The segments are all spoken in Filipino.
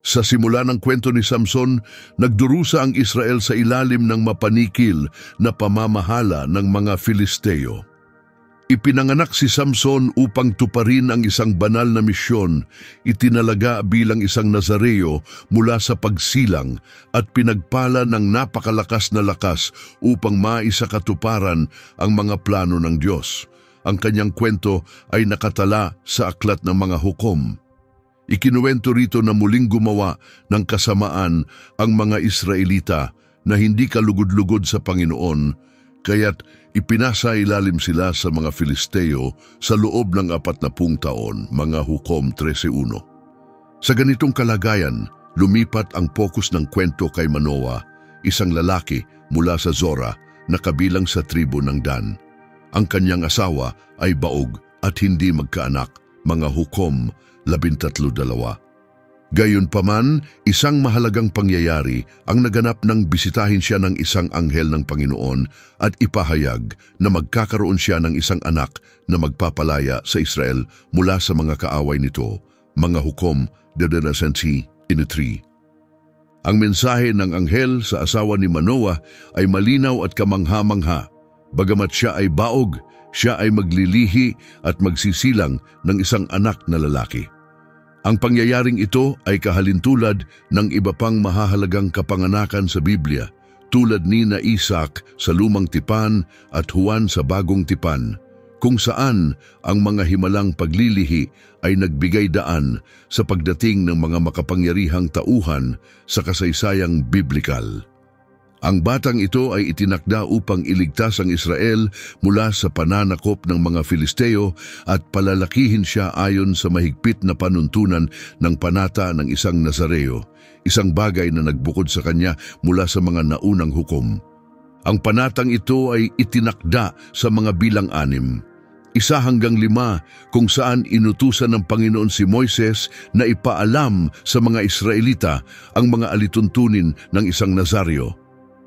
Sa simula ng kwento ni Samson, nagdurusa ang Israel sa ilalim ng mapanikil na pamamahala ng mga Filisteo. Ipinanganak si Samson upang tuparin ang isang banal na misyon, itinalaga bilang isang Nazareo mula sa pagsilang at pinagpala ng napakalakas na lakas upang maisakatuparan ang mga plano ng Diyos. Ang kanyang kwento ay nakatala sa aklat ng mga hukom. Ikinuwento rito na muling gumawa ng kasamaan ang mga Israelita na hindi kalugod-lugod sa Panginoon, kaya't ipinasa ilalim sila sa mga Filisteo sa loob ng 40 taon, mga Hukom 13:1. Sa ganitong kalagayan, lumipat ang pokus ng kwento kay Manoah, isang lalaki mula sa Zorah na kabilang sa tribo ng Dan. Ang kanyang asawa ay baog at hindi magkaanak, mga Hukom 13:2. Gayunpaman, isang mahalagang pangyayari ang naganap nang bisitahin siya ng isang anghel ng Panginoon at ipahayag na magkakaroon siya ng isang anak na magpapalaya sa Israel mula sa mga kaaway nito, mga Hukom 13. Ang mensahe ng anghel sa asawa ni Manoah ay malinaw at kamangha-mangha. Bagamat siya ay baog, siya ay maglilihi at magsisilang ng isang anak na lalaki. Ang pangyayaring ito ay kahalintulad ng iba pang mahahalagang kapanganakan sa Biblia, tulad ni na Isaac sa Lumang Tipan at Juan sa Bagong Tipan, kung saan ang mga himalang paglilihi ay nagbigay daan sa pagdating ng mga makapangyarihang tauhan sa kasaysayang biblikal. Ang batang ito ay itinakda upang iligtas ang Israel mula sa pananakop ng mga Filisteo at palalakihin siya ayon sa mahigpit na panuntunan ng panata ng isang Nazareo, isang bagay na nagbukod sa kanya mula sa mga naunang hukom. Ang panatang ito ay itinakda sa mga bilang 6, 1 hanggang 5, kung saan inutusan ng Panginoon si Moises na ipaalam sa mga Israelita ang mga alituntunin ng isang Nazareo.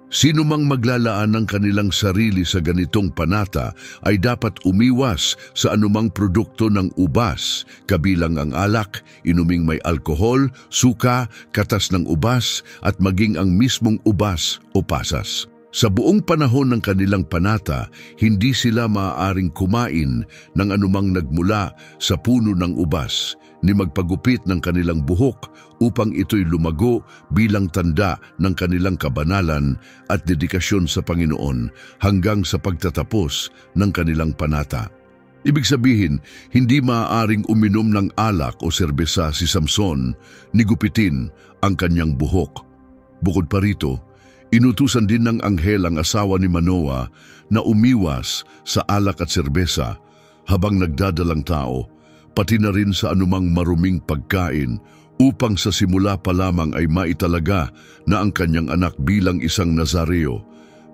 Sino mang maglalaan ng kanilang sarili sa ganitong panata ay dapat umiwas sa anumang produkto ng ubas, kabilang ang alak, inuming may alkohol, suka, katas ng ubas at maging ang mismong ubas o pasas. Sa buong panahon ng kanilang panata, hindi sila maaaring kumain ng anumang nagmula sa puno ng ubas, ni magpagupit ng kanilang buhok upang ito'y lumago bilang tanda ng kanilang kabanalan at dedikasyon sa Panginoon hanggang sa pagtatapos ng kanilang panata. Ibig sabihin, hindi maaaring uminom ng alak o serbesa si Samson ni gupitin ang kanyang buhok. Bukod pa rito, inutusan din ng anghel ang asawa ni Manoah na umiwas sa alak at serbesa habang nagdadalang tao, pati na rin sa anumang maruming pagkain upang sa simula pa lamang ay maitalaga na ang kanyang anak bilang isang Nazareo.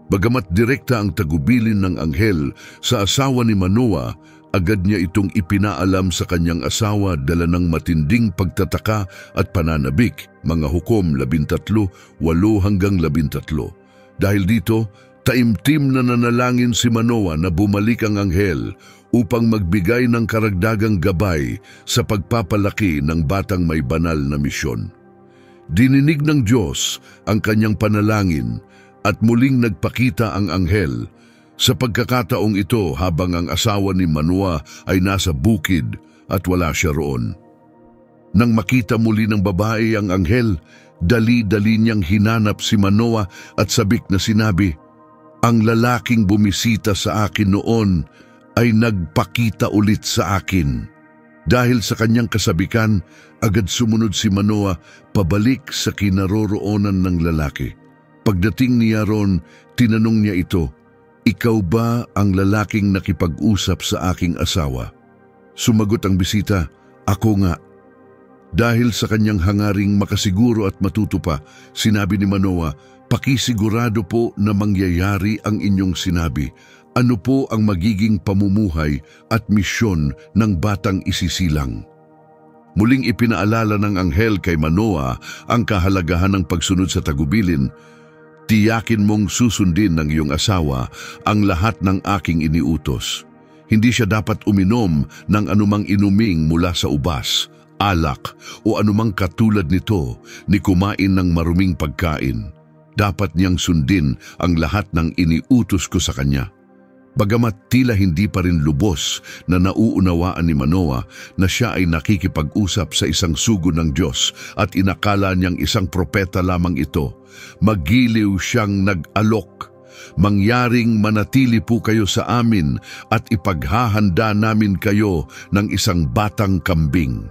Bagamat direkta ang tagubilin ng anghel sa asawa ni Manoah, agad niya itong ipinaalam sa kanyang asawa dala ng matinding pagtataka at pananabik, mga Hukom 13:8 hanggang 13. Dahil dito, taimtim na nanalangin si Manoah na bumalik ang anghel upang magbigay ng karagdagang gabay sa pagpapalaki ng batang may banal na misyon. Dininig ng Diyos ang kanyang panalangin at muling nagpakita ang anghel. Sa pagkakataong ito habang ang asawa ni Manoah ay nasa bukid at wala siya roon. Nang makita muli ng babae ang anghel, dali-dali niyang hinanap si Manoah at sabik na sinabi, "Ang lalaking bumisita sa akin noon ay nagpakita ulit sa akin." Dahil sa kanyang kasabikan, agad sumunod si Manoah pabalik sa kinaroroonan ng lalaki. Pagdating niya ron, tinanong niya ito, "Ikaw ba ang lalaking nakipag-usap sa aking asawa?" Sumagot ang bisita, "Ako nga." Dahil sa kanyang hangaring makasiguro at matutupa, sinabi ni Manoah, "Pakisigurado po na mangyayari ang inyong sinabi. Ano po ang magiging pamumuhay at misyon ng batang isisilang?" Muling ipinaalala ng anghel kay Manoah ang kahalagahan ng pagsunod sa tagubilin. "Tiyakin mong susundin ng iyong asawa ang lahat ng aking iniutos. Hindi siya dapat uminom ng anumang inuming mula sa ubas, alak o anumang katulad nito ni kumain ng maruming pagkain. Dapat niyang sundin ang lahat ng iniutos ko sa kanya. Bagamat tila hindi pa rin lubos na nauunawaan ni Manoah na siya ay nakikipag-usap sa isang sugo ng Diyos at inakala niyang isang propeta lamang ito, magiliw siyang nag-alok. Mangyaring manatili po kayo sa amin at ipaghahanda namin kayo ng isang batang kambing.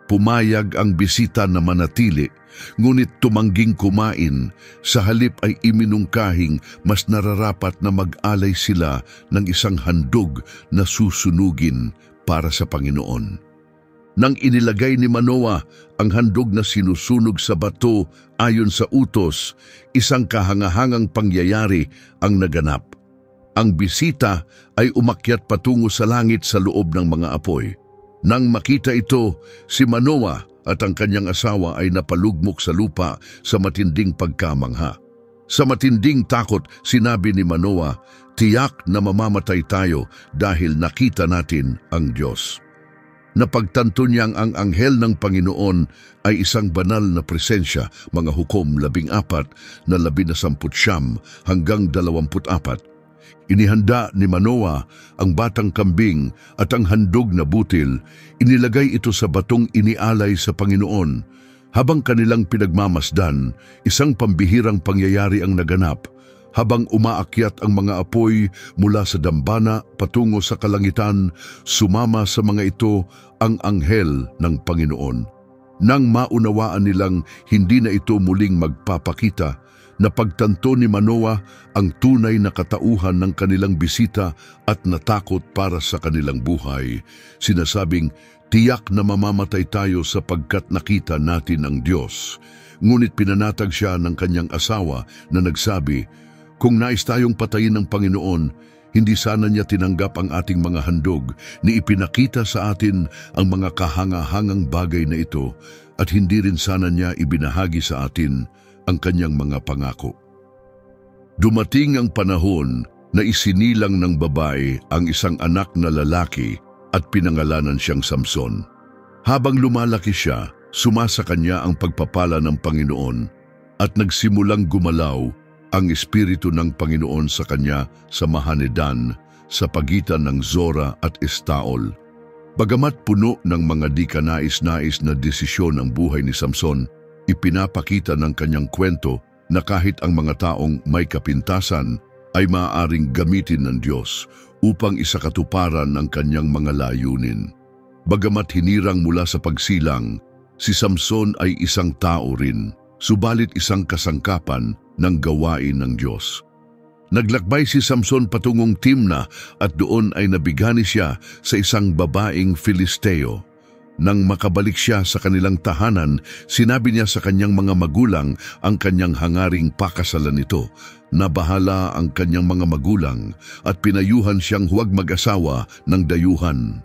Pumayag ang bisita na manatili, ngunit tumangging kumain, sa halip ay iminungkahing mas nararapat na mag-alay sila ng isang handog na susunugin para sa Panginoon. Nang inilagay ni Manoah ang handog na sinusunog sa bato ayon sa utos, isang kahangahangang pangyayari ang naganap. Ang bisita ay umakyat patungo sa langit sa loob ng mga apoy. Nang makita ito, si Manoah at ang kanyang asawa ay napalugmok sa lupa sa matinding pagkamangha. Sa matinding takot, sinabi ni Manoah, "Tiyak na mamamatay tayo dahil nakita natin ang Diyos." Napagtanto niyang ang anghel ng Panginoon ay isang banal na presensya, mga Hukom 14 na 19 hanggang 24. Inihanda ni Manoah ang batang kambing at ang handog na butil. Inilagay ito sa batong inialay sa Panginoon. Habang kanilang pinagmamasdan, isang pambihirang pangyayari ang naganap. Habang umaakyat ang mga apoy mula sa dambana patungo sa kalangitan, sumama sa mga ito ang anghel ng Panginoon. Nang maunawaan nilang hindi na ito muling magpapakita, napagtanto ni Manoah ang tunay na katauhan ng kanilang bisita at natakot para sa kanilang buhay. Sinasabing, "Tiyak na mamamatay tayo sapagkat nakita natin ang Diyos." Ngunit pinanatag siya ng kanyang asawa na nagsabi, "Kung nais tayong patayin ng Panginoon, hindi sana niya tinanggap ang ating mga handog ni ipinakita sa atin ang mga kahangahangang bagay na ito at hindi rin sana niya ibinahagi sa atin ang kanyang mga pangako." Dumating ang panahon na isinilang ng babae ang isang anak na lalaki at pinangalanan siyang Samson. Habang lumalaki siya, sumasa kanya ang pagpapala ng Panginoon at nagsimulang gumalaw ang Espiritu ng Panginoon sa kanya sa Mahanedan sa pagitan ng Zora at Estaol. Bagamat puno ng mga di kanais-nais na desisyon ang buhay ni Samson, ipinapakita ng kanyang kwento na kahit ang mga taong may kapintasan ay maaaring gamitin ng Diyos upang isakatuparan ang kanyang mga layunin. Bagamat hinirang mula sa pagsilang, si Samson ay isang tao rin, subalit isang kasangkapan ng gawain ng Diyos. Naglakbay si Samson patungong Timna at doon ay nabigani siya sa isang babaeng Filisteo. Nang makabalik siya sa kanilang tahanan, sinabi niya sa kanyang mga magulang ang kanyang hangaring pakasalan nito. Nabahala ang kanyang mga magulang at pinayuhan siyang huwag mag-asawa ng dayuhan,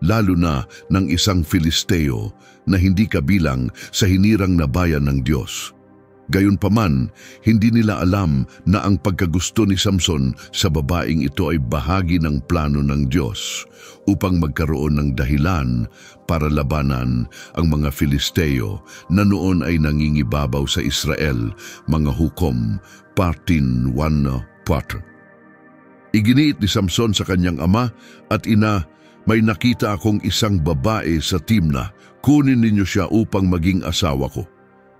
lalo na ng isang Filisteo na hindi kabilang sa hinirang na bayan ng Diyos. Gayunpaman, hindi nila alam na ang pagkagusto ni Samson sa babaeng ito ay bahagi ng plano ng Diyos upang magkaroon ng dahilan para labanan ang mga Filisteo na noon ay nangingibabaw sa Israel, mga Hukom 14:1-4. Iginiit ni Samson sa kanyang ama at ina, "May nakita akong isang babae sa Timna, kunin ninyo siya upang maging asawa ko."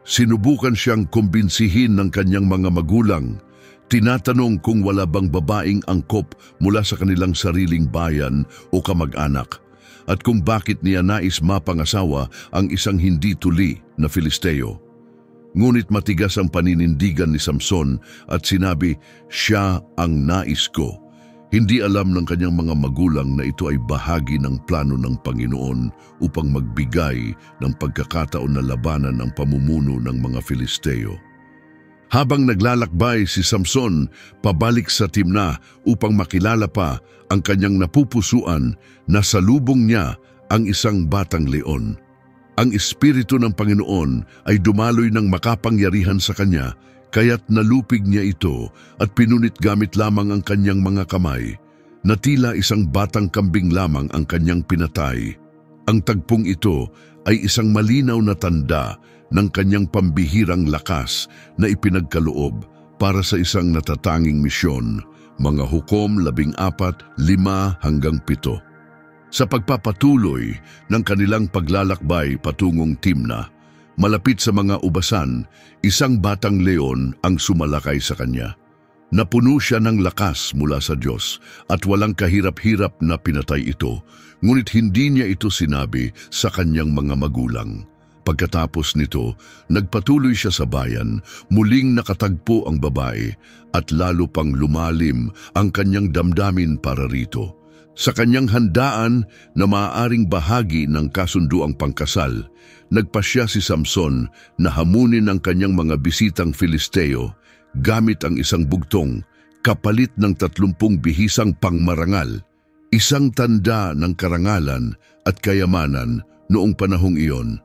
Sinubukan siyang kumbinsihin ng kanyang mga magulang. Tinatanong kung wala bang babaeng angkop mula sa kanilang sariling bayan o kamag-anak at kung bakit niya nais mapangasawa ang isang hindi tuli na Filisteo. Ngunit matigas ang paninindigan ni Samson at sinabi, "Siya ang nais ko." Hindi alam ng kanyang mga magulang na ito ay bahagi ng plano ng Panginoon upang magbigay ng pagkakataon na labanan ang pamumuno ng mga Filisteo. Habang naglalakbay si Samson pabalik sa Timna upang makilala pa ang kanyang napupusuan, nasalubong niya ang isang batang leon. Ang Espiritu ng Panginoon ay dumaloy ng makapangyarihan sa kanya, kaya't nalupig niya ito at pinunit gamit lamang ang kanyang mga kamay, na tila isang batang kambing lamang ang kanyang pinatay. Ang tagpong ito ay isang malinaw na tanda ng kanyang pambihirang lakas na ipinagkaloob para sa isang natatanging misyon, mga Hukom 14:5-7. Sa pagpapatuloy ng kanilang paglalakbay patungong Timna, malapit sa mga ubasan, isang batang leon ang sumalakay sa kanya. Napuno siya ng lakas mula sa Diyos at walang kahirap-hirap na pinatay ito, ngunit hindi niya ito sinabi sa kanyang mga magulang. Pagkatapos nito, nagpatuloy siya sa bayan, muling nakatagpo ang babae at lalo pang lumalim ang kanyang damdamin para rito. Sa kanyang handaan na maaaring bahagi ng kasunduang pangkasal, nagpasya si Samson na hamunin ang kanyang mga bisitang Filisteo gamit ang isang bugtong kapalit ng 30 bihisang pangmarangal, isang tanda ng karangalan at kayamanan noong panahong iyon.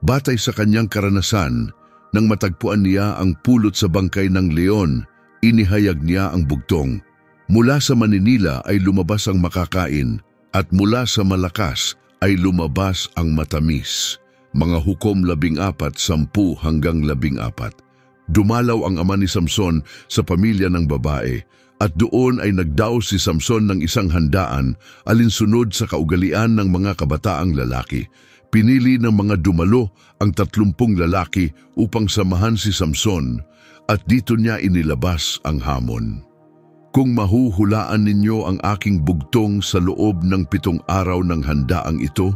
Batay sa kanyang karanasan, nang matagpuan niya ang pulot sa bangkay ng leon, inihayag niya ang bugtong. Mula sa maninila ay lumabas ang makakain at mula sa malakas ay lumabas ang matamis. Mga Hukom 14:10-14. Dumalaw ang ama ni Samson sa pamilya ng babae at doon ay nagdaos si Samson ng isang handaan alinsunod sa kaugalian ng mga kabataang lalaki. Pinili ng mga dumalo ang 30 lalaki upang samahan si Samson at dito niya inilabas ang hamon. Kung mahuhulaan ninyo ang aking bugtong sa loob ng 7 araw ng handaang ito,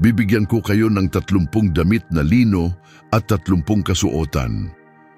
bibigyan ko kayo ng 30 damit na lino at 30 kasuotan.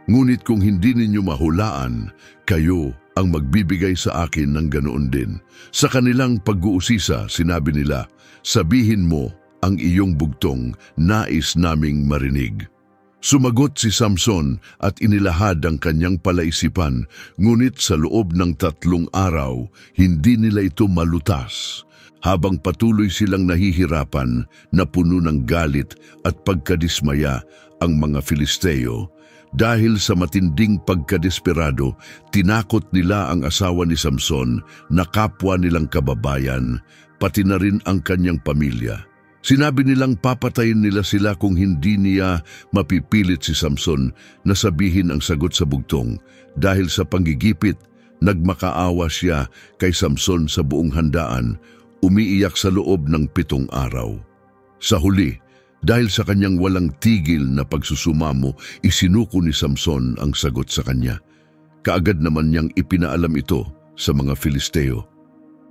Ngunit kung hindi ninyo mahulaan, kayo ang magbibigay sa akin ng ganoon din. Sa kanilang pag-uusisa, sinabi nila, sabihin mo ang iyong bugtong, nais naming marinig. Sumagot si Samson at inilahad ang kanyang palaisipan, ngunit sa loob ng 3 araw, hindi nila ito malutas. Habang patuloy silang nahihirapan, napuno ng galit at pagkadismaya ang mga Filisteo. Dahil sa matinding pagkadesperado, tinakot nila ang asawa ni Samson na kapwa nilang kababayan, pati na rin ang kanyang pamilya. Sinabi nilang papatayin nila sila kung hindi niya mapipilit si Samson na sabihin ang sagot sa bugtong. Dahil sa panggigipit, nagmakaawa siya kay Samson sa buong handaan, umiiyak sa loob ng 7 araw. Sa huli, dahil sa kanyang walang tigil na pagsusumamo, isinuko ni Samson ang sagot sa kanya. Kaagad naman niyang ipinaalam ito sa mga Filisteo.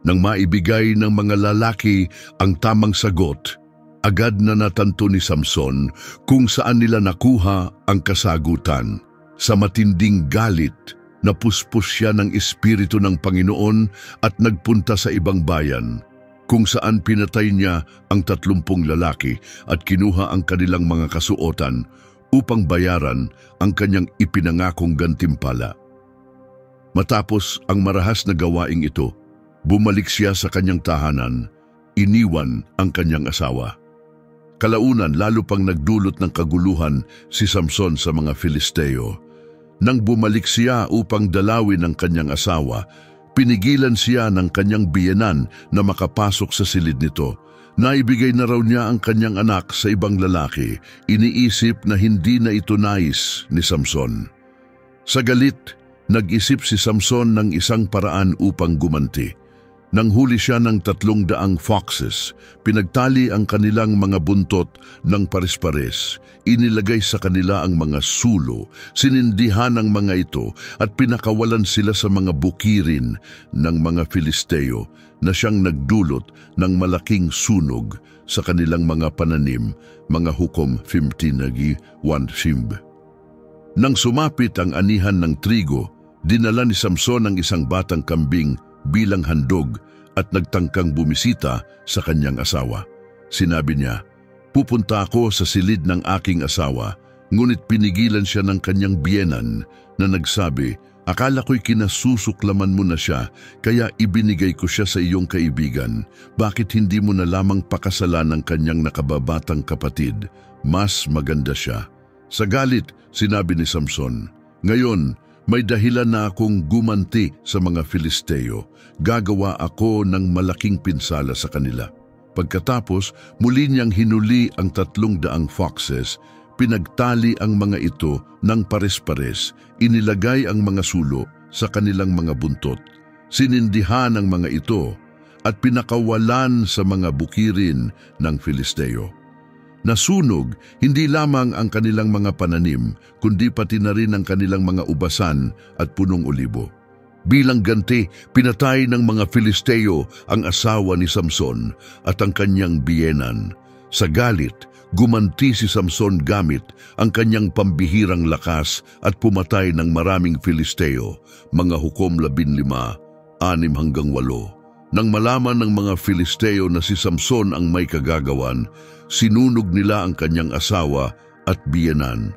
Nang maibigay ng mga lalaki ang tamang sagot, agad na natanto ni Samson kung saan nila nakuha ang kasagutan. Sa matinding galit, napuspos siya ng Espiritu ng Panginoon at nagpunta sa ibang bayan, kung saan pinatay niya ang 30 lalaki at kinuha ang kanilang mga kasuotan upang bayaran ang kanyang ipinangakong gantimpala. Matapos ang marahas na gawaing ito, bumalik siya sa kanyang tahanan, iniwan ang kanyang asawa. Kalaunan, lalo pang nagdulot ng kaguluhan si Samson sa mga Filisteo. Nang bumalik siya upang dalawin ang kanyang asawa, pinigilan siya ng kanyang biyenan na makapasok sa silid nito. Naibigay na raw niya ang kanyang anak sa ibang lalaki. Iniisip na hindi na ito nais ni Samson. Sa galit, nag-isip si Samson ng isang paraan upang gumanti. Nang huli siya ng 300 foxes, pinagtali ang kanilang mga buntot ng pares-pares, inilagay sa kanila ang mga sulo, sinindihan ang mga ito at pinakawalan sila sa mga bukirin ng mga Filisteo na siyang nagdulot ng malaking sunog sa kanilang mga pananim, mga Hukom 15:1. Nang sumapit ang anihan ng trigo, dinala ni Samson ang isang batang kambing bilang handog at nagtangkang bumisita sa kanyang asawa. Sinabi niya, pupunta ako sa silid ng aking asawa, ngunit pinigilan siya ng kanyang biyenan na nagsabi, akala ko'y kinasusuklaman mo na siya, kaya ibinigay ko siya sa iyong kaibigan. Bakit hindi mo na lamang pakasalan ng kanyang nakababatang kapatid? Mas maganda siya. Sa galit, sinabi ni Samson, ngayon, may dahilan na akong gumanti sa mga Filisteo. Gagawa ako ng malaking pinsala sa kanila. Pagkatapos, muli niyang hinuli ang 300 foxes, pinagtali ang mga ito ng pares-pares, inilagay ang mga sulo sa kanilang mga buntot, sinindihan ang mga ito at pinakawalan sa mga bukirin ng Filisteo. Nasunog hindi lamang ang kanilang mga pananim, kundi pati na rin ang kanilang mga ubasan at punong olibo. Bilang ganti, pinatay ng mga Filisteo ang asawa ni Samson at ang kanyang biyenan. Sa galit, gumanti si Samson gamit ang kanyang pambihirang lakas at pumatay ng maraming Filisteo, mga Hukom 15, 6-8. Nang malaman ng mga Filisteo na si Samson ang may kagagawan, sinunog nila ang kanyang asawa at biyenan.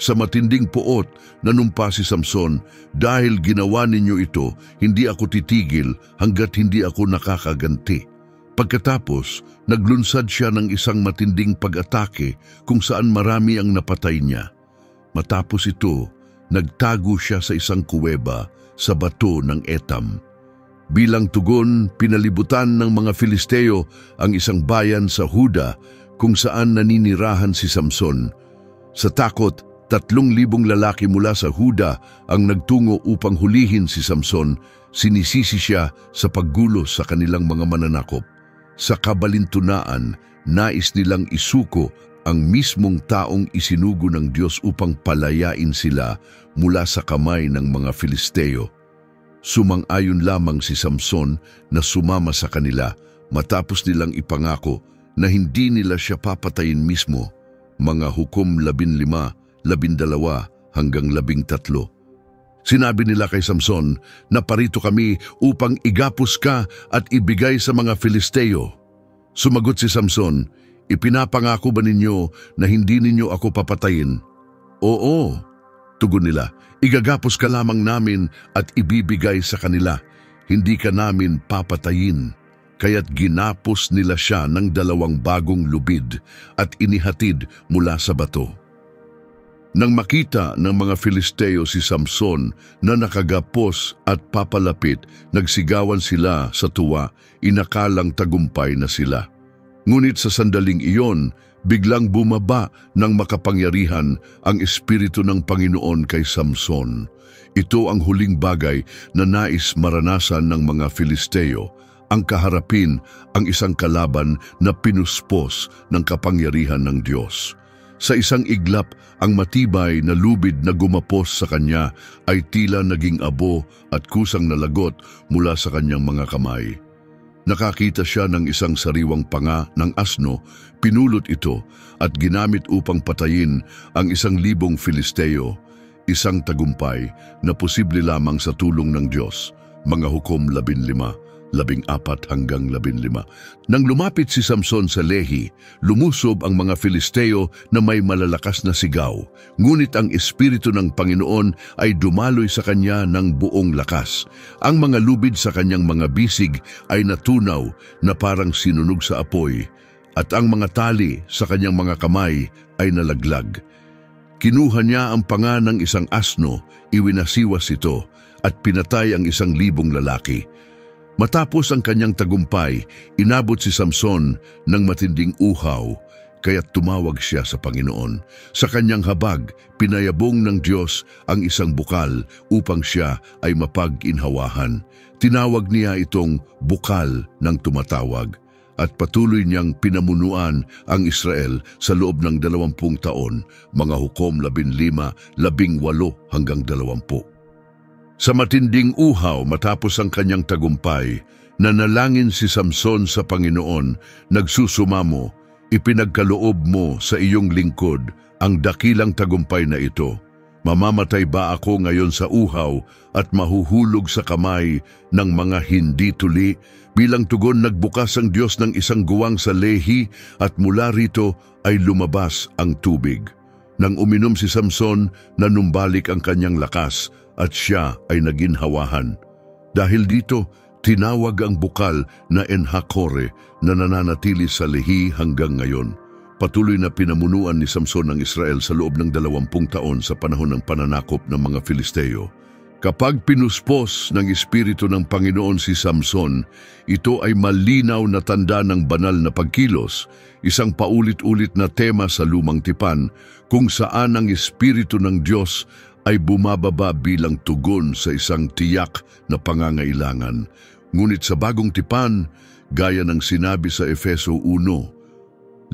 Sa matinding puot, nanumpa si Samson, "Dahil ginawa ninyo ito, hindi ako titigil hanggat hindi ako nakakaganti." Pagkatapos, naglunsad siya ng isang matinding pag-atake kung saan marami ang napatay niya. Matapos ito, nagtago siya sa isang kuweba sa bato ng Etam. Bilang tugon, pinalibutan ng mga Filisteo ang isang bayan sa Huda kung saan naninirahan si Samson. Sa takot, 3,000 lalaki mula sa Huda ang nagtungo upang hulihin si Samson. Sinisisi siya sa paggulo sa kanilang mga mananakop. Sa kabalintunaan, nais nilang isuko ang mismong taong isinugo ng Diyos upang palayain sila mula sa kamay ng mga Filisteo. Sumang-ayon lamang si Samson na sumama sa kanila matapos nilang ipangako na hindi nila siya papatayin mismo. Mga Hukom 15, 12-13. Sinabi nila kay Samson, "Naparito kami upang igapos ka at ibigay sa mga Filisteo." Sumagot si Samson, "Ipinapangako ba ninyo na hindi ninyo ako papatayin?" "Oo," tugon nila, "igagapos ka lamang namin at ibibigay sa kanila. Hindi ka namin papatayin." Kaya't ginapos nila siya ng 2 bagong lubid at inihatid mula sa bato. Nang makita ng mga Filisteo si Samson na nakagapos at papalapit, nagsigawan sila sa tuwa, inakalang tagumpay na sila. Ngunit sa sandaling iyon, biglang bumaba ng makapangyarihan ang Espiritu ng Panginoon kay Samson. Ito ang huling bagay na nais maranasan ng mga Filisteo, ang kaharapin ang isang kalaban na pinuspos ng kapangyarihan ng Diyos. Sa isang iglap, ang matibay na lubid na gumapos sa kanya ay tila naging abo at kusang nalagot mula sa kanyang mga kamay. Nakakita siya ng isang sariwang panga ng asno, pinulot ito at ginamit upang patayin ang 1,000 Filisteo, isang tagumpay na posible lamang sa tulong ng Diyos. Mga Hukom 15, 14-15. Nang lumapit si Samson sa Lehi, lumusob ang mga Filisteo na may malalakas na sigaw. Ngunit ang Espiritu ng Panginoon ay dumaloy sa kanya ng buong lakas. Ang mga lubid sa kanyang mga bisig ay natunaw na parang sinunog sa apoy, at ang mga tali sa kanyang mga kamay ay nalaglag. Kinuha niya ang panga ng isang asno, iwinasiwas ito, at pinatay ang 1,000 lalaki. Matapos ang kanyang tagumpay, inabot si Samson ng matinding uhaw, kaya't tumawag siya sa Panginoon. Sa kanyang habag, pinayabong ng Diyos ang isang bukal upang siya ay mapag-inhawahan. Tinawag niya itong bukal ng tumatawag, at patuloy niyang pinamunuan ang Israel sa loob ng 20 taon, mga Hukom 15, 18-20. Sa matinding uhaw matapos ang kanyang tagumpay, nanalangin si Samson sa Panginoon, nagsusumamo, "Ipinagkaloob mo sa iyong lingkod ang dakilang tagumpay na ito. Mamamatay ba ako ngayon sa uhaw at mahuhulog sa kamay ng mga hindi tuli?" Bilang tugon, nagbukas ang Diyos ng isang guwang sa Lehi at mula rito ay lumabas ang tubig. Nang uminom si Samson, nanumbalik ang kanyang lakas at siya ay naginhawahan. Dahil dito, tinawag ang bukal na Enhakore na nananatili sa Lehi hanggang ngayon. Patuloy na pinamunuan ni Samson ng Israel sa loob ng 20 taon sa panahon ng pananakop ng mga Filisteo. Kapag pinuspos ng Espiritu ng Panginoon si Samson, ito ay malinaw na tanda ng banal na pagkilos, isang paulit-ulit na tema sa lumang tipan, kung saan ang Espiritu ng Diyos ay bumababa bilang tugon sa isang tiyak na pangangailangan. Ngunit sa bagong tipan, gaya ng sinabi sa Efeso 1:13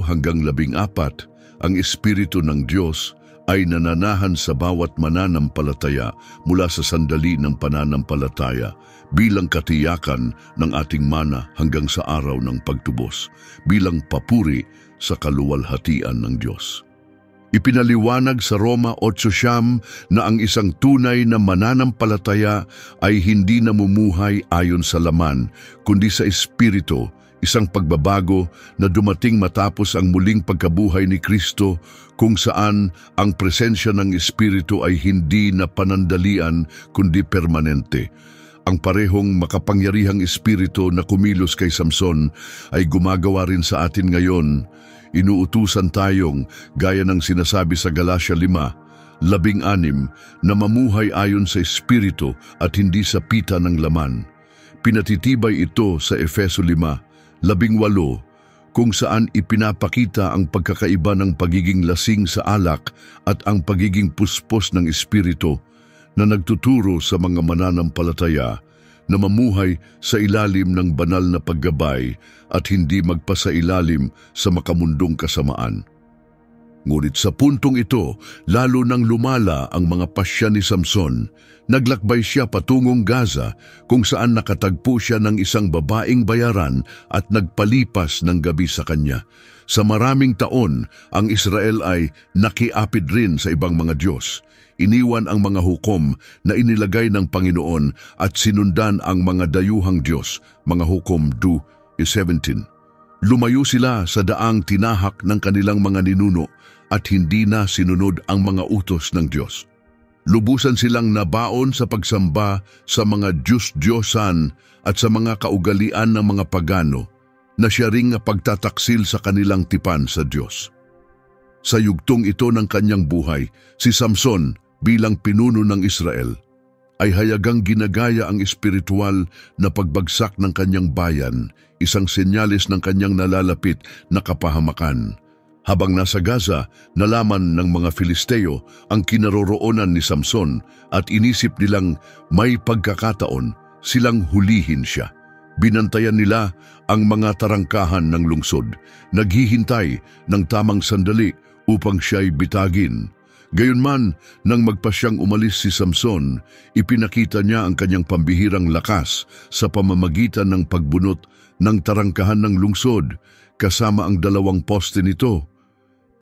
hanggang 14, ang Espiritu ng Diyos ay nananahan sa bawat mananampalataya mula sa sandali ng pananampalataya bilang katiyakan ng ating mana hanggang sa araw ng pagtubos, bilang papuri sa kaluwalhatian ng Diyos. Ipinaliwanag sa Roma 8:9 na ang isang tunay na mananampalataya ay hindi namumuhay ayon sa laman, kundi sa Espiritu, isang pagbabago na dumating matapos ang muling pagkabuhay ni Kristo, kung saan ang presensya ng Espiritu ay hindi na panandalian kundi permanente. Ang parehong makapangyarihang Espiritu na kumilos kay Samson ay gumagawa rin sa atin ngayon. Inuutusan tayong, gaya ng sinasabi sa Galatia 5:16, na mamuhay ayon sa Espiritu at hindi sa pita ng laman. Pinatitibay ito sa Efeso 5:18, kung saan ipinapakita ang pagkakaiba ng pagiging lasing sa alak at ang pagiging puspos ng Espiritu, na nagtuturo sa mga mananampalataya na mamuhay sa ilalim ng banal na paggabay at hindi magpasailalim sa makamundong kasamaan. Ngunit sa puntong ito, lalo nang lumala ang mga pasya ni Samson, naglakbay siya patungong Gaza, kung saan nakatagpo siya ng isang babaeng bayaran at nagpalipas ng gabi sa kanya. Sa maraming taon, ang Israel ay nakiapid rin sa ibang mga Diyos. Iniwan ang mga hukom na inilagay ng Panginoon at sinundan ang mga dayuhang Diyos, mga hukom 2:17. Lumayo sila sa daang tinahak ng kanilang mga ninuno at hindi na sinunod ang mga utos ng Diyos. Lubusan silang nabaon sa pagsamba sa mga Diyos-Diyosan at sa mga kaugalian ng mga pagano na siya ring pagtataksil sa kanilang tipan sa Diyos. Sa yugtong ito ng kanyang buhay, si Samson bilang pinuno ng Israel ay hayagang ginagaya ang espiritual na pagbagsak ng kanyang bayan, isang senyales ng kanyang nalalapit na kapahamakan. Habang nasa Gaza, nalaman ng mga Filisteo ang kinaroroonan ni Samson at inisip nilang may pagkakataon silang hulihin siya. Binantayan nila ang mga tarangkahan ng lungsod, naghihintay ng tamang sandali upang siya'y bitagin. Gayunman, nang magpasyang umalis si Samson, ipinakita niya ang kanyang pambihirang lakas sa pamamagitan ng pagbunot ng tarangkahan ng lungsod kasama ang 2 poste nito.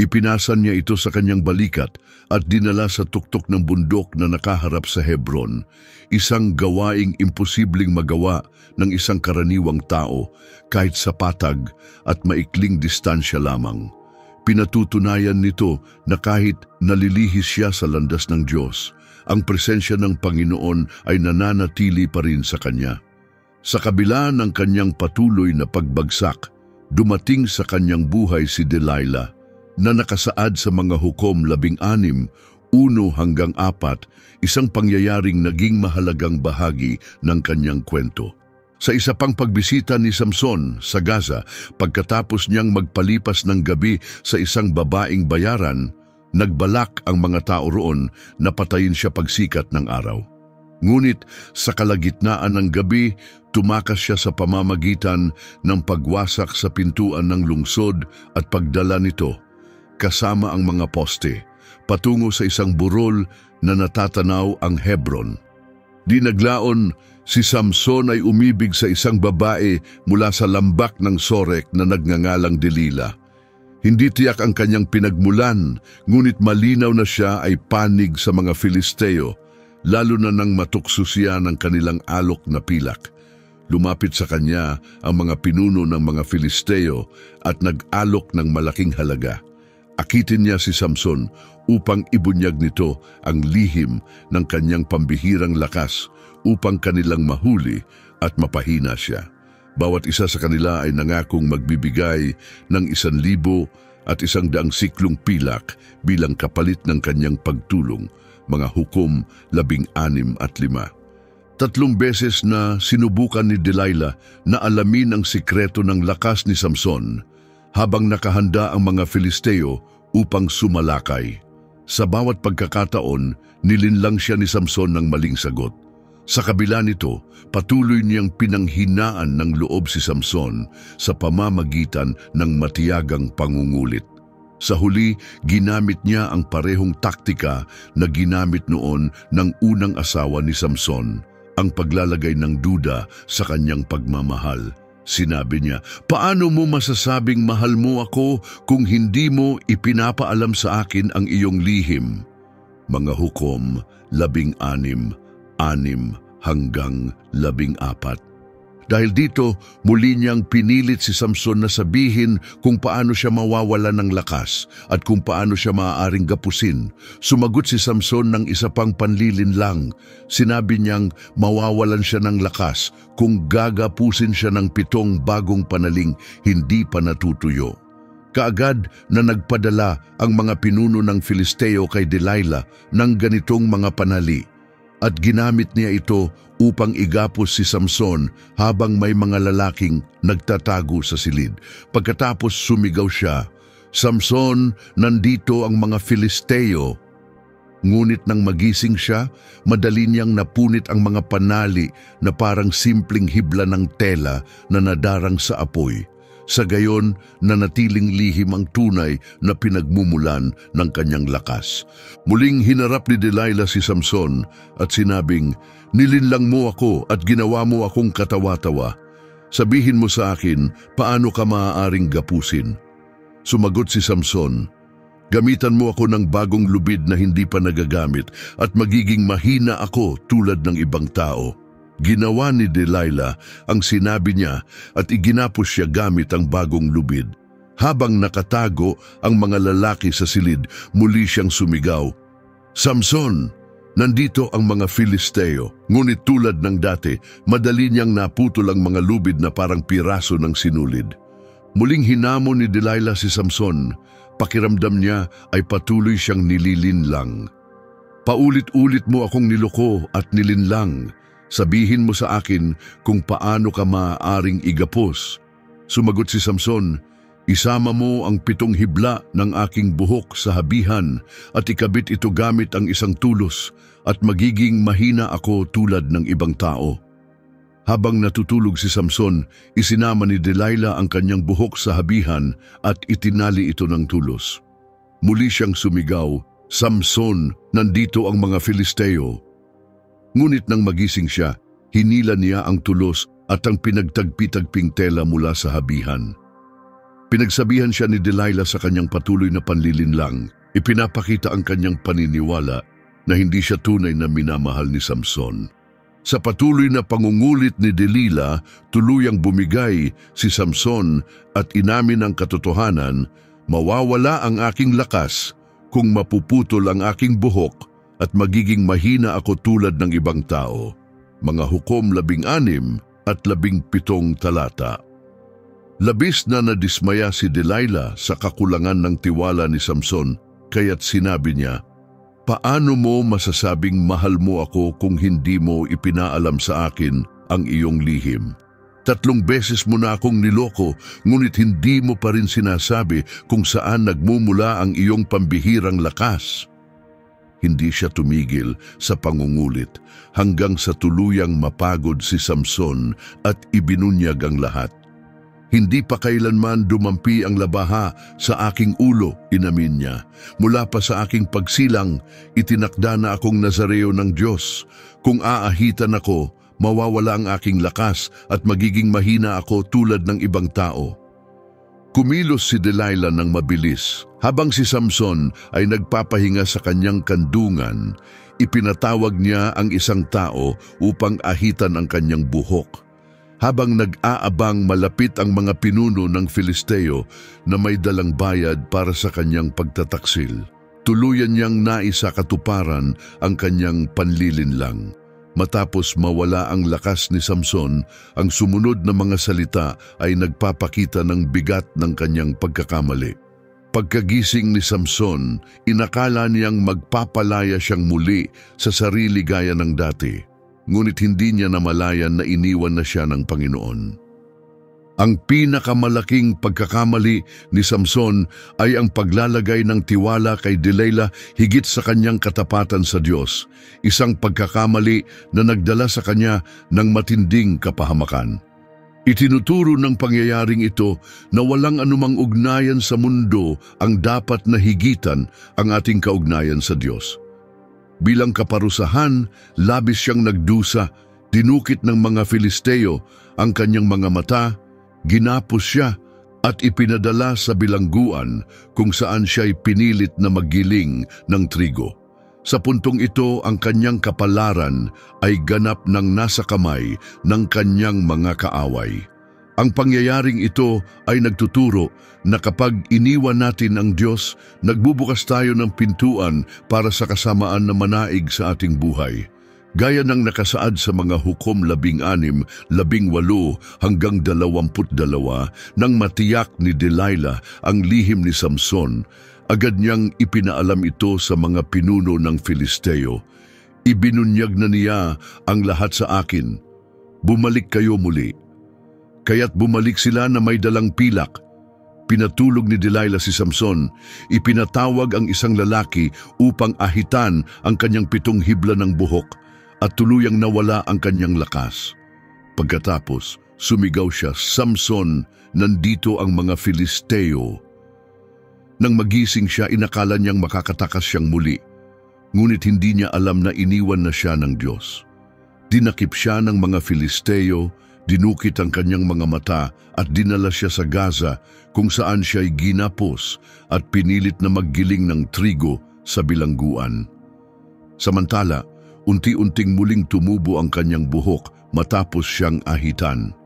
Ipinasan niya ito sa kanyang balikat at dinala sa tuktok ng bundok na nakaharap sa Hebron, isang gawaing imposibleng magawa ng isang karaniwang tao kahit sa patag at maikling distansya lamang. Pinatutunayan nito na kahit nalilihis siya sa landas ng Diyos, ang presensya ng Panginoon ay nananatili pa rin sa kanya. Sa kabila ng kanyang patuloy na pagbagsak, dumating sa kanyang buhay si Delilah, na nakasaad sa mga hukom 16, 1 hanggang 4, isang pangyayaring naging mahalagang bahagi ng kanyang kwento. Sa isa pang pagbisita ni Samson sa Gaza, pagkatapos niyang magpalipas ng gabi sa isang babaeng bayaran, nagbalak ang mga tao roon na patayin siya pagsikat ng araw. Ngunit sa kalagitnaan ng gabi, tumakas siya sa pamamagitan ng pagwasak sa pintuan ng lungsod at pagdala nito kasama ang mga poste, patungo sa isang burol na natatanaw ang Hebron. Di naglaon, si Samson ay umibig sa isang babae mula sa lambak ng Sorek na nagngangalang Delila. Hindi tiyak ang kanyang pinagmulan, ngunit malinaw na siya ay panig sa mga Filisteo, lalo na nang matukso siya ng kanilang alok na pilak. Lumapit sa kanya ang mga pinuno ng mga Filisteo at nag-alok ng malaking halaga. Akitin niya si Samson upang ibunyag nito ang lihim ng kanyang pambihirang lakas upang kanilang mahuli at mapahina siya. Bawat isa sa kanila ay nangakong magbibigay ng 1,000 at 100 siklong pilak bilang kapalit ng kanyang pagtulong, mga Hukom 16 at 5. 3 beses na sinubukan ni Delilah na alamin ang sikreto ng lakas ni Samson habang nakahanda ang mga Filisteo upang sumalakay. Sa bawat pagkakataon, nilinlang siya ni Samson ng maling sagot. Sa kabila nito, patuloy niyang pinanghinaan ng loob si Samson sa pamamagitan ng matiyagang pangungulit. Sa huli, ginamit niya ang parehong taktika na ginamit noon ng unang asawa ni Samson, ang paglalagay ng duda sa kanyang pagmamahal. Sinabi niya, "Paano mo masasabing mahal mo ako kung hindi mo ipinapaalam sa akin ang iyong lihim?" Mga Hukom 16, 6 hanggang 14. Dahil dito, muli niyang pinilit si Samson na sabihin kung paano siya mawawala ng lakas at kung paano siya maaaring gapusin. Sumagot si Samson ng isa pang panlilinlang. Sinabi niyang mawawalan siya ng lakas kung gagapusin siya ng 7 bagong panaling hindi pa natutuyo. Kaagad na nagpadala ang mga pinuno ng Filisteo kay Delilah ng ganitong mga panali at ginamit niya ito upang igapos si Samson habang may mga lalaking nagtatago sa silid. Pagkatapos sumigaw siya, "Samson, nandito ang mga Filisteo!" Ngunit nang magising siya, madali niyang napunit ang mga panali na parang simpleng hibla ng tela na nadarang sa apoy. Sa gayon, nanatiling lihim ang tunay na pinagmumulan ng kanyang lakas. Muling hinarap ni Delilah si Samson at sinabing, "Nilinlang mo ako at ginawa mo akong katawa-tawa. Sabihin mo sa akin, paano ka maaaring gapusin?" Sumagot si Samson, "Gamitan mo ako ng bagong lubid na hindi pa nagagamit at magiging mahina ako tulad ng ibang tao." Ginawa ni Delilah ang sinabi niya at iginapos siya gamit ang bagong lubid. Habang nakatago ang mga lalaki sa silid, muli siyang sumigaw, "Samson, nandito ang mga Filisteo." Ngunit tulad ng dati, madali niyang naputol ang mga lubid na parang piraso ng sinulid. Muling hinamon ni Delilah si Samson. Pakiramdam niya ay patuloy siyang nililinlang. "Paulit-ulit mo akong niloko at nilinlang. Sabihin mo sa akin kung paano ka maaaring igapos." Sumagot si Samson, "Isama mo ang 7 hibla ng aking buhok sa habihan at ikabit ito gamit ang isang tulos at magiging mahina ako tulad ng ibang tao." Habang natutulog si Samson, isinama ni Delilah ang kanyang buhok sa habihan at itinali ito ng tulos. Muli siyang sumigaw, "Samson, nandito ang mga Filisteo." Ngunit nang magising siya, hinila niya ang tulos at ang pinagtagpi-tagping tela mula sa habihan. Pinagsabihan siya ni Delilah sa kanyang patuloy na panlilinlang. Ipinapakita ang kanyang paniniwala na hindi siya tunay na minamahal ni Samson. Sa patuloy na pangungulit ni Delilah, tuluyang bumigay si Samson at inamin ang katotohanan, "Mawawala ang aking lakas kung mapuputol ang aking buhok at magiging mahina ako tulad ng ibang tao." Mga Hukom 16 at 17 talata. Labis na nadismaya si Delilah sa kakulangan ng tiwala ni Samson, kaya't sinabi niya, "Paano mo masasabing mahal mo ako kung hindi mo ipinaalam sa akin ang iyong lihim? 3 beses mo na akong niloko, ngunit hindi mo pa rin sinasabi kung saan nagmumula ang iyong pambihirang lakas." Hindi siya tumigil sa pangungulit hanggang sa tuluyang mapagod si Samson at ibinunyag ang lahat. "Hindi pa kailanman dumampi ang labaha sa aking ulo," inamin niya. "Mula pa sa aking pagsilang, itinakda na akong Nazareo ng Diyos. Kung aahitan ako, mawawala ang aking lakas at magiging mahina ako tulad ng ibang tao." Kumilos si Delilah ng mabilis. Habang si Samson ay nagpapahinga sa kanyang kandungan, ipinatawag niya ang isang tao upang ahitan ang kanyang buhok. Habang nag-aabang, malapit ang mga pinuno ng Filisteo na may dalang bayad para sa kanyang pagtataksil. Tuluyan niyang naisakatuparan ang kanyang panlilinlang. Matapos mawala ang lakas ni Samson, ang sumunod na mga salita ay nagpapakita ng bigat ng kanyang pagkakamali. Pagkagising ni Samson, inakala niyang magpapalaya siyang muli sa sarili gaya ng dati. Ngunit hindi niya namalayan na iniwan na siya ng Panginoon. Ang pinakamalaking pagkakamali ni Samson ay ang paglalagay ng tiwala kay Delilah higit sa kanyang katapatan sa Diyos, isang pagkakamali na nagdala sa kanya ng matinding kapahamakan. Itinuturo ng pangyayaring ito na walang anumang ugnayan sa mundo ang dapat na higitan ang ating kaugnayan sa Diyos. Bilang kaparusahan, labis siyang nagdusa, dinukit ng mga Filisteo ang kanyang mga mata, ginapos siya at ipinadala sa bilangguan kung saan siya'y pinilit na maggiling ng trigo. Sa puntong ito, ang kanyang kapalaran ay ganap ng nasa kamay ng kanyang mga kaaway. Ang pangyayaring ito ay nagtuturo na kapag iniwan natin ang Diyos, nagbubukas tayo ng pintuan para sa kasamaan na manaig sa ating buhay. Gaya ng nakasaad sa mga Hukom 16, 18 hanggang 22, nang matiyak ni Delilah ang lihim ni Samson, agad niyang ipinaalam ito sa mga pinuno ng Filisteo. Ibinunyag na niya ang lahat sa akin. Bumalik kayo muli. Kaya't bumalik sila na may dalang pilak. Pinatulog ni Delilah si Samson, ipinatawag ang isang lalaki upang ahitan ang kanyang 7 hibla ng buhok at tuluyang nawala ang kanyang lakas. Pagkatapos, sumigaw siya, "Samson, nandito ang mga Filisteo." Nang magising siya, inakala niyang makakatakas siyang muli. Ngunit hindi niya alam na iniwan na siya ng Diyos. Dinakip siya ng mga Filisteo, dinukit ang kanyang mga mata at dinala siya sa Gaza kung saan siya'y ginapos at pinilit na maggiling ng trigo sa bilangguan. Samantala, unti-unting muling tumubo ang kanyang buhok matapos siyang ahitan.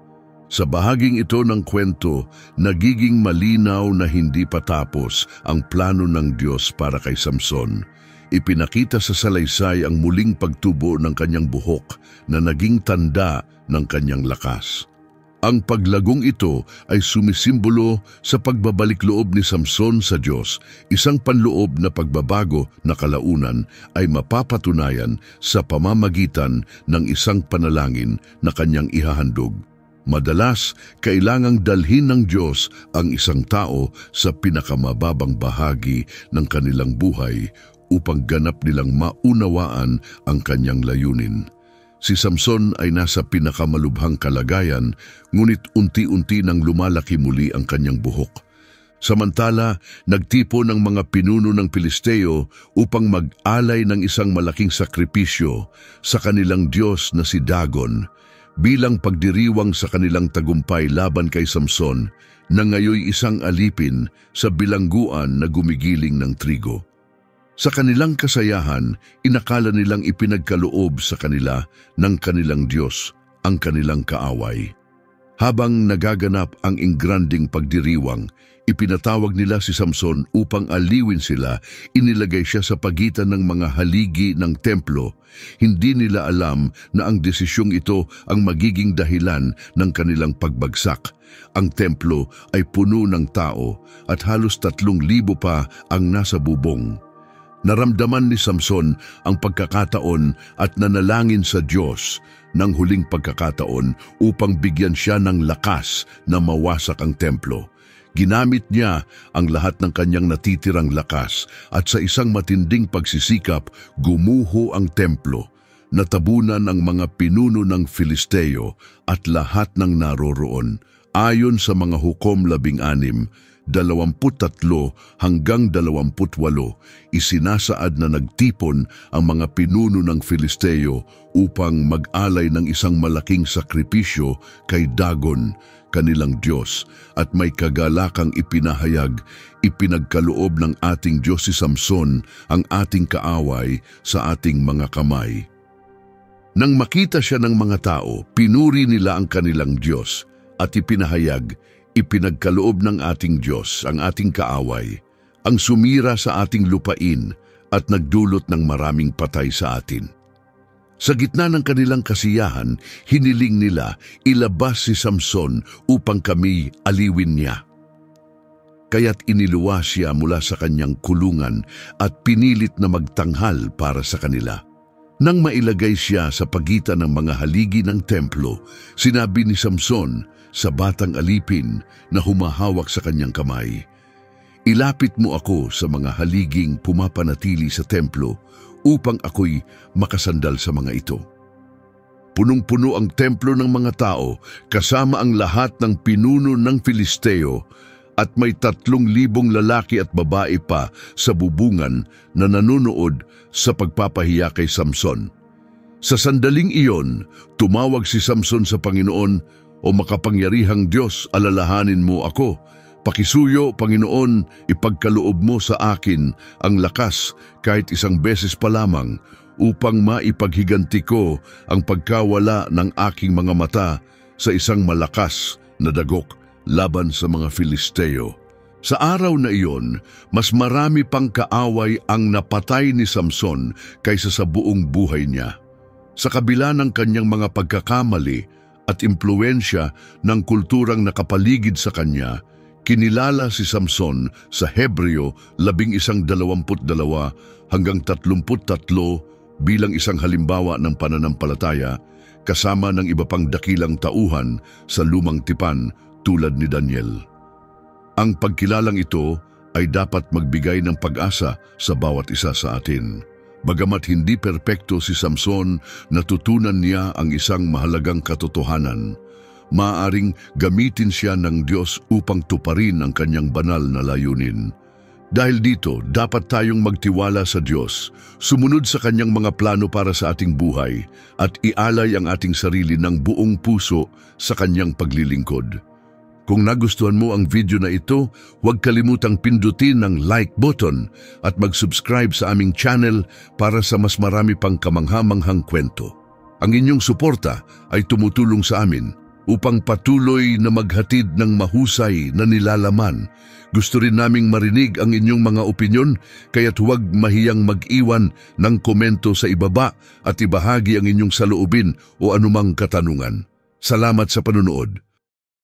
Sa bahaging ito ng kwento, nagiging malinaw na hindi patapos ang plano ng Diyos para kay Samson. Ipinakita sa salaysay ang muling pagtubo ng kanyang buhok na naging tanda ng kanyang lakas. Ang paglagong ito ay sumisimbolo sa pagbabalik loob ni Samson sa Diyos, isang panloob na pagbabago na kalaunan ay mapapatunayan sa pamamagitan ng isang panalangin na kanyang ihahandog. Madalas, kailangang dalhin ng Diyos ang isang tao sa pinakamababang bahagi ng kanilang buhay upang ganap nilang maunawaan ang kanyang layunin. Si Samson ay nasa pinakamalubhang kalagayan, ngunit unti-unti nang lumalaki muli ang kanyang buhok. Samantala, nagtipon ng mga pinuno ng Filisteo upang mag-alay ng isang malaking sakripisyo sa kanilang Diyos na si Dagon, bilang pagdiriwang sa kanilang tagumpay laban kay Samson na ngayoy isang alipin sa bilangguan na gumigiling ng trigo. Sa kanilang kasayahan, inakala nilang ipinagkaloob sa kanila ng kanilang Diyos, ang kanilang kaaway. Habang nagaganap ang ingranding pagdiriwang, ipinatawag nila si Samson upang aliwin sila, inilagay siya sa pagitan ng mga haligi ng templo. Hindi nila alam na ang desisyong ito ang magiging dahilan ng kanilang pagbagsak. Ang templo ay puno ng tao at halos 3,000 pa ang nasa bubong. Naramdaman ni Samson ang pagkakataon at nanalangin sa Diyos ng huling pagkakataon upang bigyan siya ng lakas na mawasak ang templo. Ginamit niya ang lahat ng kanyang natitirang lakas at sa isang matinding pagsisikap, gumuho ang templo. Natabunan ang mga pinuno ng Filisteo at lahat ng naroroon. Ayon sa mga Hukom 16, 23 hanggang 28, isinasaad na nagtipon ang mga pinuno ng Filisteo upang mag-alay ng isang malaking sakripisyo kay Dagon, kanilang Diyos, at may kagalakang ipinahayag, ipinagkaloob ng ating Diyos si Samson, ang ating kaaway, sa ating mga kamay. Nang makita siya ng mga tao, pinuri nila ang kanilang Diyos at ipinahayag, ipinagkaloob ng ating Diyos, ang ating kaaway, ang sumira sa ating lupain at nagdulot ng maraming patay sa atin. Sa gitna ng kanilang kasiyahan, hiniling nila ilabas si Samson upang kami aliwin niya. kaya't iniluwas siya mula sa kanyang kulungan at pinilit na magtanghal para sa kanila. Nang mailagay siya sa pagitan ng mga haligi ng templo, sinabi ni Samson sa batang alipin na humahawak sa kanyang kamay, "Ilapit mo ako sa mga haliging pumapanatili sa templo upang ako'y makasandal sa mga ito." Punong-puno ang templo ng mga tao kasama ang lahat ng pinuno ng Filisteo at may 3,000 lalaki at babae pa sa bubungan na nanonood sa pagpapahiya kay Samson. Sa sandaling iyon, tumawag si Samson sa Panginoon, "O makapangyarihang Diyos, alalahanin mo ako. Pakisuyo, Panginoon, ipagkaloob mo sa akin ang lakas kahit isang beses pa lamang upang maipaghiganti ko ang pagkawala ng aking mga mata sa isang malakas na dagok laban sa mga Filisteo." Sa araw na iyon, mas marami pang kaaway ang napatay ni Samson kaysa sa buong buhay niya. Sa kabila ng kanyang mga pagkakamali at impluensya ng kulturang nakapaligid sa kanya, kinilala si Samson sa Hebreo 11:22 hanggang 33 bilang isang halimbawa ng pananampalataya kasama ng iba pang dakilang tauhan sa lumang tipan tulad ni Daniel. Ang pagkilalang ito ay dapat magbigay ng pag-asa sa bawat isa sa atin. Bagamat hindi perpekto si Samson, natutunan niya ang isang mahalagang katotohanan. Maaaring gamitin siya ng Diyos upang tuparin ang kanyang banal na layunin. Dahil dito, dapat tayong magtiwala sa Diyos, sumunod sa kanyang mga plano para sa ating buhay, at ialay ang ating sarili ng buong puso sa kanyang paglilingkod. Kung nagustuhan mo ang video na ito, huwag kalimutang pindutin ang like button at mag-subscribe sa aming channel para sa mas marami pang kamangha-manghang kwento. Ang inyong suporta ay tumutulong sa amin upang patuloy na maghatid ng mahusay na nilalaman. Gusto rin naming marinig ang inyong mga opinyon, kaya't huwag mahiyang mag-iwan ng komento sa ibaba at ibahagi ang inyong saloobin o anumang katanungan. Salamat sa panunood.